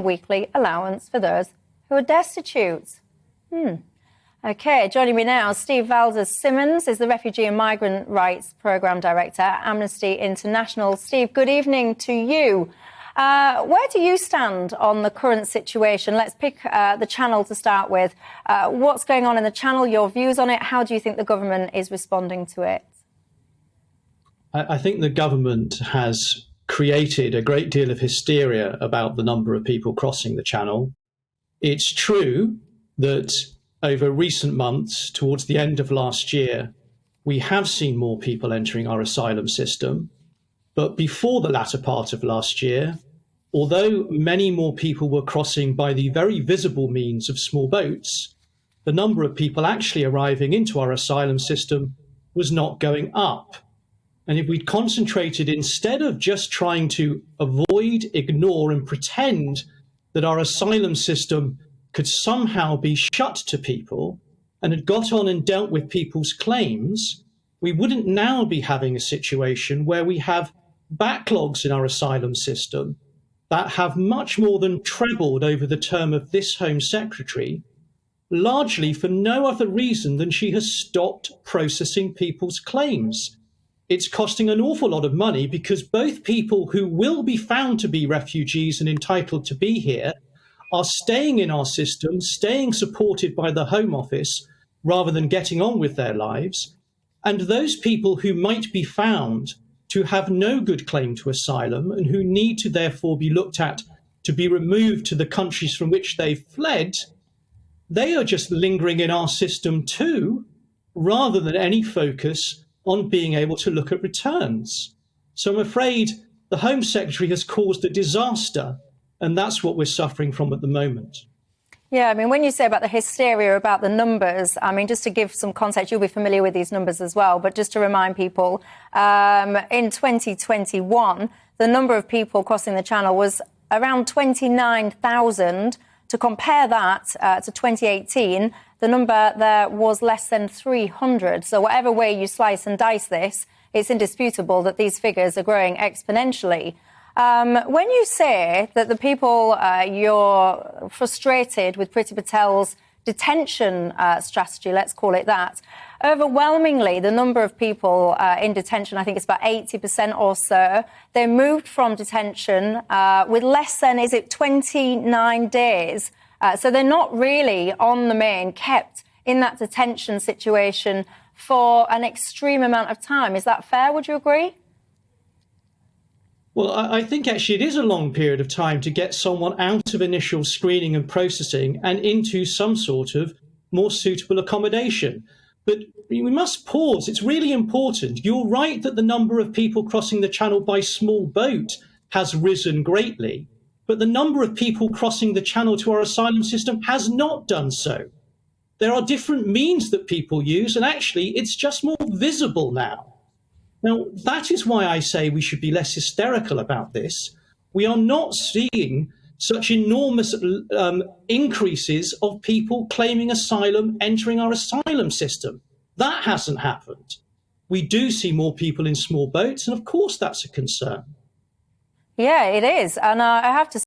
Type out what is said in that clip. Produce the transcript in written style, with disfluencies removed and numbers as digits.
weekly allowance for those who are destitute. OK, joining me now, Steve Valdez-Symonds is the Refugee and Migrant Rights Programme Director at Amnesty International. Steve, good evening to you. Where do you stand on the current situation? Let's pick the Channel to start with. What's going on in the Channel, your views on it? How do you think the government is responding to it? I think the government has created a great deal of hysteria about the number of people crossing the Channel. It's true that over recent months, towards the end of last year, we have seen more people entering our asylum system. But before the latter part of last year, although many more people were crossing by the very visible means of small boats, the number of people actually arriving into our asylum system was not going up. And if we'd concentrated, instead of just trying to avoid, ignore and pretend that our asylum system could somehow be shut to people and had got on and dealt with people's claims, we wouldn't now be having a situation where we have backlogs in our asylum system that have much more than trebled over the term of this Home Secretary, largely for no other reason than she has stopped processing people's claims. It's costing an awful lot of money because both people who will be found to be refugees and entitled to be here are staying in our system, staying supported by the Home Office rather than getting on with their lives. And those people who might be found to have no good claim to asylum and who need to therefore be looked at to be removed to the countries from which they've fled, they are just lingering in our system too, rather than any focus on being able to look at returns. So I'm afraid the Home Secretary has caused a disaster, and that's what we're suffering from at the moment. Yeah, I mean, when you say about the hysteria about the numbers, I mean, just to give some context, you'll be familiar with these numbers as well, but just to remind people, in 2021, the number of people crossing the Channel was around 29,000. To compare that to 2018, the number there was less than 300. So whatever way you slice and dice this, it's indisputable that these figures are growing exponentially. When you say that the people, you're frustrated with Priti Patel's detention strategy, let's call it that, overwhelmingly, the number of people in detention, I think it's about 80% or so, they moved from detention with less than, 29 days. So they're not really on the main, kept in that detention situation for an extreme amount of time. Is that fair? Would you agree? Well, I think actually it is a long period of time to get someone out of initial screening and processing and into some sort of more suitable accommodation. But we must pause. It's really important. You're right that the number of people crossing the Channel by small boat has risen greatly, but the number of people crossing the Channel to our asylum system has not done so. There are different means that people use, and actually it's just more visible now. Now, that is why I say we should be less hysterical about this. We are not seeing such enormous increases of people claiming asylum entering our asylum system. That hasn't happened. We do see more people in small boats, and of course that's a concern. Yeah, it is. And I have to